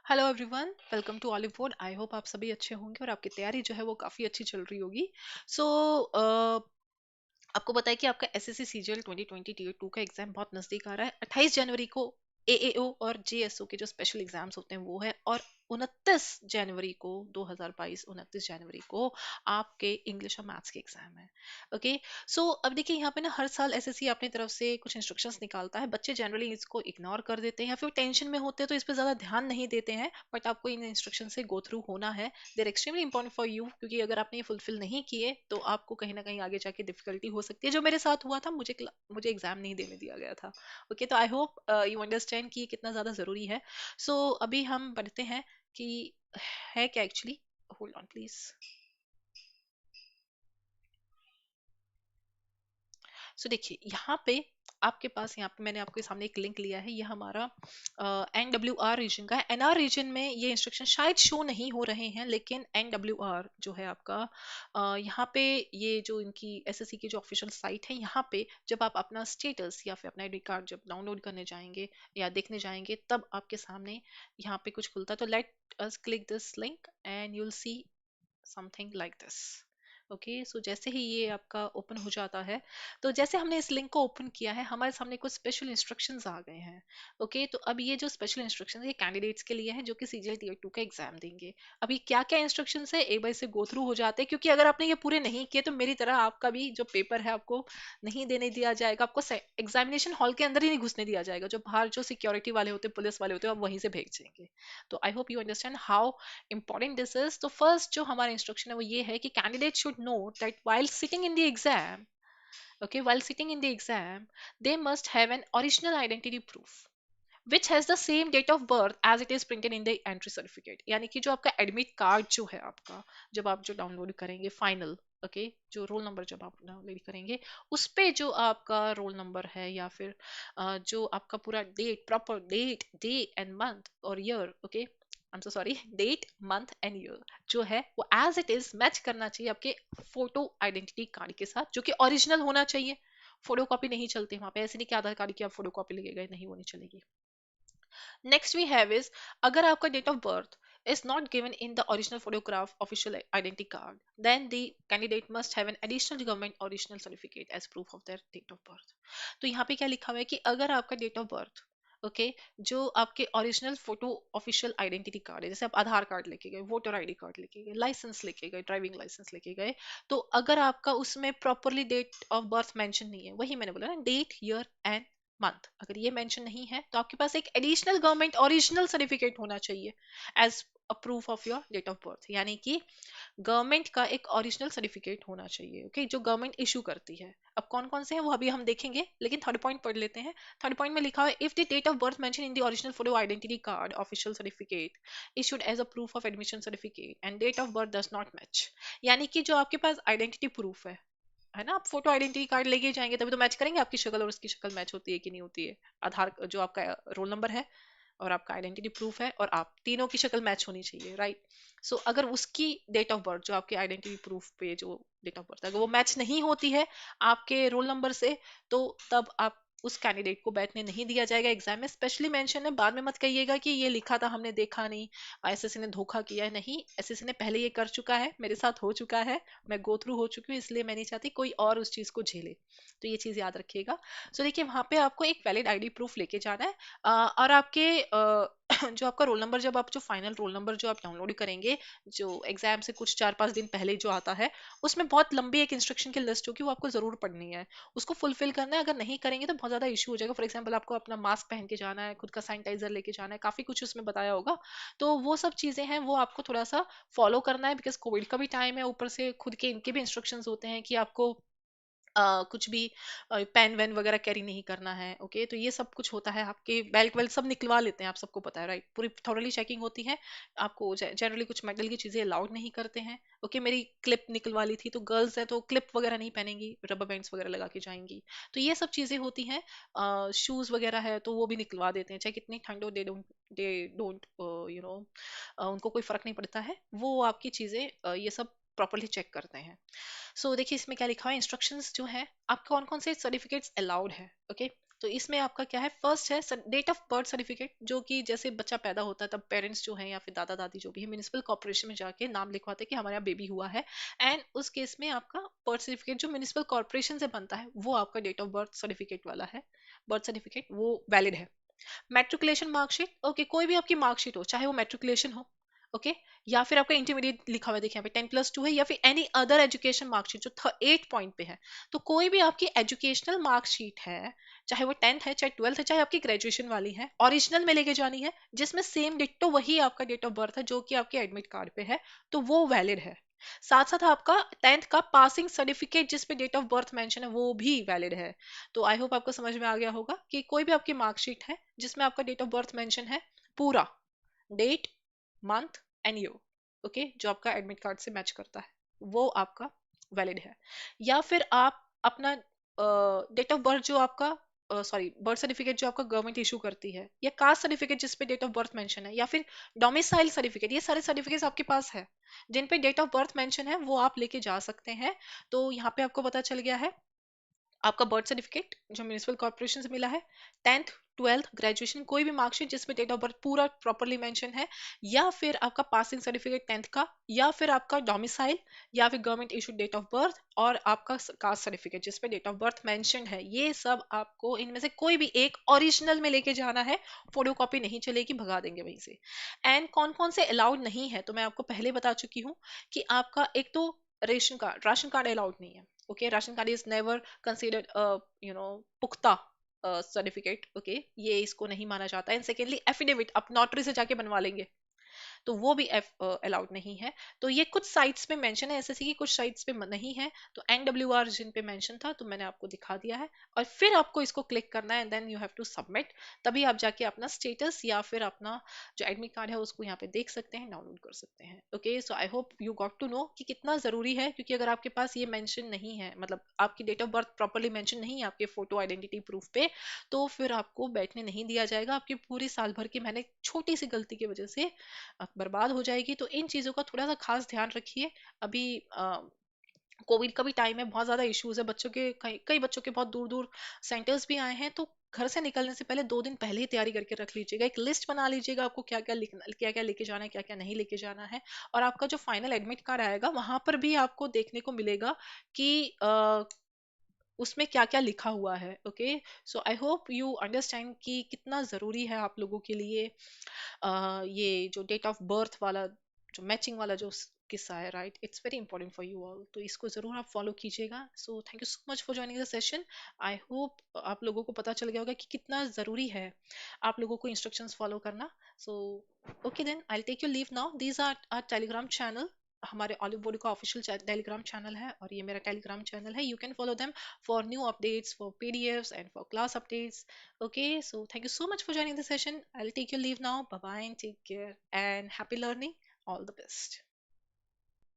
Hello everyone, welcome to Olive Wood. I hope आप सभी अच्छे होंगे और आपकी तैयारी जो है वो काफ़ी अच्छी चल रही होगी। सो आपको पता है कि आपका एसएससी सीजीएल 2020 टीयर 2 का एग्जाम बहुत नज़दीक आ रहा है। 28 जनवरी को एएओ और जेएसओ के जो स्पेशल एग्जाम्स होते हैं वो है, और 29 जनवरी को 2022 29 जनवरी को आपके इंग्लिश और मैथ्स के एग्जाम है। ओके। सो अब देखिए, यहाँ पे ना हर साल एसएससी अपनी तरफ से कुछ इंस्ट्रक्शंस निकालता है। बच्चे जनरली इसको इग्नोर कर देते हैं या फिर टेंशन में होते हैं तो इस पर ज़्यादा ध्यान नहीं देते हैं, बट आपको इन इंस्ट्रक्शन से गो थ्रू होना है। देर एक्सट्रीमली इंपॉर्टेंट फॉर यू, क्योंकि अगर आपने ये फुलफिल नहीं किए तो आपको कहीं ना कहीं आगे जाके डिफिकल्टी हो सकती है, जो मेरे साथ हुआ था। मुझे एग्जाम नहीं देने दिया गया था। ओके, तो आई होप यू अंडरस्टैंड कि ये कितना ज़्यादा ज़रूरी है। सो अभी हम पढ़ते हैं कि है क्या actually. Hold on please. So देखिए, यहाँ पे आपके पास, यहाँ पे मैंने आपके सामने एक लिंक लिया है। ये हमारा NWR रीजन का है। एनआर रीजन में ये इंस्ट्रक्शन शायद शो नहीं हो रहे हैं, लेकिन NWR जो है आपका, यहाँ पे ये जो इनकी एसएससी की जो ऑफिशियल साइट है, यहाँ पे जब आप अपना स्टेटस या फिर अपना आईडी कार्ड जब डाउनलोड करने जाएंगे या देखने जाएंगे, तब आपके सामने यहाँ पे कुछ खुलता है। तो let us click this link and you will see something like this. Okay, so जैसे ही ये आपका ओपन हो जाता है, तो जैसे हमने इस लिंक को ओपन किया है, हमारे सामने कुछ स्पेशल इंस्ट्रक्शंस आ गए हैं। ओके, तो अब ये जो स्पेशल इंस्ट्रक्शंस ये कैंडिडेट्स के लिए हैं जो कि सीजीएल टीयर 2 का एग्जाम देंगे। अब ये क्या क्या इंस्ट्रक्शंस है, एक बार इसे गो थ्रू हो जाते हैं, क्योंकि अगर आपने ये पूरे नहीं किए तो मेरी तरह आपका भी जो पेपर है आपको नहीं देने दिया जाएगा। आपको एग्जामिनेशन हॉल के अंदर ही नहीं घुसने दिया जाएगा। जो बाहर जो सिक्योरिटी वाले होते हैं, पुलिस वाले होते हैं, आप वहीं से भेज देंगे। तो आई hope you understand how important this is। तो फर्स्ट जो हमारा इंस्ट्रक्शन है वो ये है कि candidate should know that while sitting in the exam, okay, while sitting in the exam, they must have an original identity proof which has the same date of birth as it is printed in the entry certificate। यानी कि जो आपका admit card जो है आपका, जब आप जो डाउनलोड करेंगे फाइनल, ओके, जो रोल नंबर जब आप डाउनलोड करेंगे, उस पे जो आपका रोल नंबर है या फिर जो आपका पूरा date, proper date, day and month और year, okay, I am so sorry, date, month and year जो है वो एज इट इज मैच करना चाहिए आपके फोटो आइडेंटिटी कार्ड के साथ, जो कि ओरिजिनल होना चाहिए। फोटो कॉपी नहीं चलती वहां पे। ऐसे नहीं कि आधार कार्ड की आप फोटो कॉपी लेके गए, नहीं, वो नहीं चलेगी। Next we have is, अगर आपका date of birth is not given in the original photograph official identity card, then the candidate must have an additional government original certificate as proof of their date of birth। तो यहाँ पे क्या लिखा हुआ है कि अगर आपका डेट ऑफ बर्थ, ओके, जो आपके original photo official identity card है, जैसे आप आधार कार्ड लेके गए, वोटर आईडी कार्ड लेके गए, लाइसेंस लेके गए, ड्राइविंग लाइसेंस लेके गए, तो अगर आपका उसमें properly date of birth mention नहीं है, वही मैंने बोला ना, डेट, ईयर एंड मंथ, अगर ये मेंशन नहीं है तो आपके पास एक एडिशनल गवर्नमेंट ओरिजिनल सर्टिफिकेट होना चाहिए as a proof of your date of birth. यानी कि गवर्नमेंट का एक ओरिजिनल सर्टिफिकेट होना चाहिए, ओके, जो गवर्नमेंट इशू करती है। अब कौन कौन से हैं वो अभी हम देखेंगे, लेकिन थर्ड पॉइंट पढ़ लेते हैं। थर्ड पॉइंट में लिखा हुआ है, if the date of birth mention in the original photo identity card official certificate issued as a proof of admission certificate and date of birth does not match. यानी कि जो आपके पास आइडेंटिटी प्रूफ है ना, आप फोटो आइडेंटिटी कार्ड लेके जाएंगे तभी तो मैच करेंगे आपकी शक्ल और उसकी शक्ल मैच होती है कि नहीं होती है। आधार जो आपका रोल नंबर है और आपका आइडेंटिटी प्रूफ है और आप तीनों की शक्ल मैच होनी चाहिए, राइट। सो अगर उसकी डेट ऑफ बर्थ, जो आपके आइडेंटिटी प्रूफ पे जो डेट ऑफ बर्थ है, अगर वो मैच नहीं होती है आपके रोल नंबर से, तो तब आप उस कैंडिडेट को बैठने नहीं दिया जाएगा एग्जाम में। स्पेशली मेंशन है, बाद में मत कहिएगा कि ये लिखा था हमने देखा नहीं, एसएससी ने धोखा किया है। नहीं, एसएससी ने पहले ये कर चुका है, मेरे साथ हो चुका है, मैं गो थ्रू हो चुकी हूँ, इसलिए मैं नहीं चाहती कोई और उस चीज को झेले। तो ये चीज याद रखिएगा। सो देखिए, वहां पे आपको एक वैलिड आईडी प्रूफ लेके जाना है। और आपके जो आपका रोल नंबर, जब आप जो फाइनल रोल नंबर जो आप डाउनलोड करेंगे, जो एग्जाम से कुछ 4-5 दिन पहले जो आता है, उसमें बहुत लंबी एक इंस्ट्रक्शन की लिस्ट होगी, वो आपको जरूर पढ़नी है, उसको फुलफिल करना है। अगर नहीं करेंगे तो बहुत ज्यादा इशू हो जाएगा। फॉर एग्जाम्पल, आपको अपना मास्क पहन के जाना है, खुद का सैनिटाइजर लेके जाना है, काफी कुछ उसमें बताया होगा। तो वो सब चीजें हैं, वो आपको थोड़ा सा फॉलो करना है, बिकॉज कोविड का भी टाइम है, ऊपर से खुद के इनके भी इंस्ट्रक्शंस होते हैं कि आपको कुछ भी पेन वेन वगैरह कैरी नहीं करना है। ओके, तो ये सब कुछ होता है। आपके बेल्ट वेल्ट सब निकलवा लेते हैं, आप सबको पता है, राइट। पूरी थॉरली चेकिंग होती है। आपको जनरली कुछ मेटल की चीजें अलाउड नहीं करते हैं। ओके, मेरी क्लिप निकलवा ली थी, तो गर्ल्स है तो क्लिप वगैरह नहीं पहनेंगी, रबर बैंड्स वगैरह लगा के जाएंगी। तो ये सब चीजें होती हैं। शूज वगैरह है तो वो भी निकलवा देते हैं, चाहे कितनी ठंड हो, दे डोंट यू नो, उनको कोई फर्क नहीं पड़ता है। वो आपकी चीजें ये सब प्रॉपरली चेक करते हैं। देखिए, इसमें क्या लिखा है, इंस्ट्रक्शंस जो है, आप कौन कौन से सर्टिफिकेट्स अलाउड है। ओके, तो इसमें आपका क्या है, फर्स्ट है डेट ऑफ बर्थ सर्टिफिकेट, जो कि जैसे बच्चा पैदा होता है तब पेरेंट्स जो हैं या फिर दादा दादी जो भी है म्यूनिसिपल कॉर्पोरेशन में जाके नाम लिखवाते हैं कि हमारे यहाँ बेबी हुआ है, एंड उस केस में आपका बर्थ सर्टिफिकेट जो म्यूनिसिपल कॉर्पोरेशन से बनता है वो आपका डेट ऑफ बर्थ सर्टिफिकेट वाला है, बर्थ सर्टिफिकेट वो वैलिड है। मेट्रिकुलेशन मार्कशीट, ओके, कोई भी आपकी मार्कशीट हो, चाहे वो मेट्रिकुलेशन हो, ओके, या फिर आपका इंटरमीडिएट लिखा हुआ है, देखिए यहाँ पे 10+2 है, या फिर एनी अदर एजुकेशन मार्कशीट जो 8 पॉइंट पे है, तो कोई भी आपकी एजुकेशनल मार्कशीट है, चाहे वो 10th है, चाहे 12th है, चाहे आपकी ग्रेजुएशन वाली है, ओरिजिनल में लेके जानी है, जिसमें सेम डिट्टो वही आपका डेट ऑफ बर्थ है जो कि आपके एडमिट कार्ड पे है, तो वो वैलिड है। साथ साथ आपका 10th का पासिंग सर्टिफिकेट जिसपे डेट ऑफ बर्थ मेंशन है वो भी वैलिड है। तो आई होप आपको समझ में आ गया होगा कि कोई भी आपकी मार्कशीट है जिसमें आपका डेट ऑफ बर्थ मेंशन है, पूरा date, month and year, okay, जो आपका एडमिट कार्ड से मैच करता है, वो आपका वैलिड है। या फिर आप अपना डेट ऑफ बर्थ जो आपका, सॉरी, बर्थ सर्टिफिकेट जो आपका गवर्नमेंट इशू करती है, या कास्ट सर्टिफिकेट जिस पे डेट ऑफ बर्थ मेंशन है, या फिर डोमिसाइल सर्टिफिकेट, ये सारे सर्टिफिकेट्स आपके पास है जिन पे डेट ऑफ बर्थ मेंशन है, वो आप लेके जा सकते हैं। तो यहाँ पे आपको पता चल गया है, आपका बर्थ सर्टिफिकेट जो म्यूनिसिपल कॉर्पोरेशन से मिला है, 10th 12th ग्रेजुएशन कोई भी मार्कशीट जिसमें डेट ऑफ बर्थ पूरा प्रॉपरली मेंशन है, या फिर आपका पासिंग सर्टिफिकेट 10th का, या फिर आपका डोमिसाइल, या फिर government issued date of birth, और आपका कास्ट सर्टिफिकेट जिसपे डेट ऑफ बर्थ मेंशन है, ये सब आपको इनमें से कोई भी एक ओरिजिनल में लेके जाना है, फोटोकॉपी नहीं चलेगी, भगा देंगे वहीं से। एंड कौन कौन से अलाउड नहीं है, तो मैं आपको पहले बता चुकी हूँ कि आपका एक तो राशन कार्ड अलाउड नहीं है, okay, ration card is never considered पुख्ता सर्टिफिकेट, ओके, ये इसको नहीं माना जाता है। एंड सेकेंडली एफिडेविट आप नॉटरी से जाके बनवा लेंगे, तो वो भी अलाउड नहीं है। तो ये कुछ साइट्स पे मेंशन है एसएससी की, कुछ साइट्स पे नहीं है। तो एनडब्ल्यूआर जिन पे मेंशन था तो मैंने आपको दिखा दिया है, और फिर आपको इसको क्लिक करना है, then you have to submit, तभी आप जाके अपना स्टेटस या फिर अपना जो एडमिट कार्ड है उसको यहाँ पे देख सकते हैं, डाउनलोड कर सकते हैं। Okay, so I hope you got to know कि कितना जरूरी है, क्योंकि अगर आपके पास ये मेंशन नहीं है, मतलब आपकी date of birth properly mention नहीं है आपके फोटो आइडेंटिटी प्रूफ पे, तो फिर आपको बैठने नहीं दिया जाएगा, आपकी पूरी साल भर की मेहनत छोटी सी गलती की वजह से बर्बाद हो जाएगी। तो इन चीज़ों का थोड़ा सा खास ध्यान रखिए। अभी कोविड का भी टाइम है, बहुत ज़्यादा इश्यूज है, बच्चों के कई कई बच्चों के बहुत दूर दूर सेंटर्स भी आए हैं, तो घर से निकलने से पहले 2 दिन पहले ही तैयारी करके रख लीजिएगा, एक लिस्ट बना लीजिएगा आपको क्या क्या लिखना, क्या क्या लेके जाना है, क्या क्या नहीं लेके जाना है। और आपका जो फाइनल एडमिट कार्ड आएगा वहां पर भी आपको देखने को मिलेगा कि उसमें क्या क्या लिखा हुआ है। Okay, so I hope you understand कि कितना ज़रूरी है आप लोगों के लिए ये जो डेट ऑफ बर्थ वाला, जो मैचिंग वाला जो किस्सा है, right, it's very important for you all, तो इसको जरूर आप फॉलो कीजिएगा। So thank you so much for joining the session. I hope आप लोगों को पता चल गया होगा कि कितना ज़रूरी है आप लोगों को इंस्ट्रक्शंस फॉलो करना। So okay then I take you leave now. These are are Telegram channel, हमारे ऑलिव बॉडी का ऑफिशियल टेलीग्राम चैनल है, और ये मेरा टेलीग्राम चैनल है, you can follow them for new updates, for PDFs and for class updates. Okay, so thank you so much for joining the session. I'll take your leave now. Bye bye and take care and happy learning. All the best.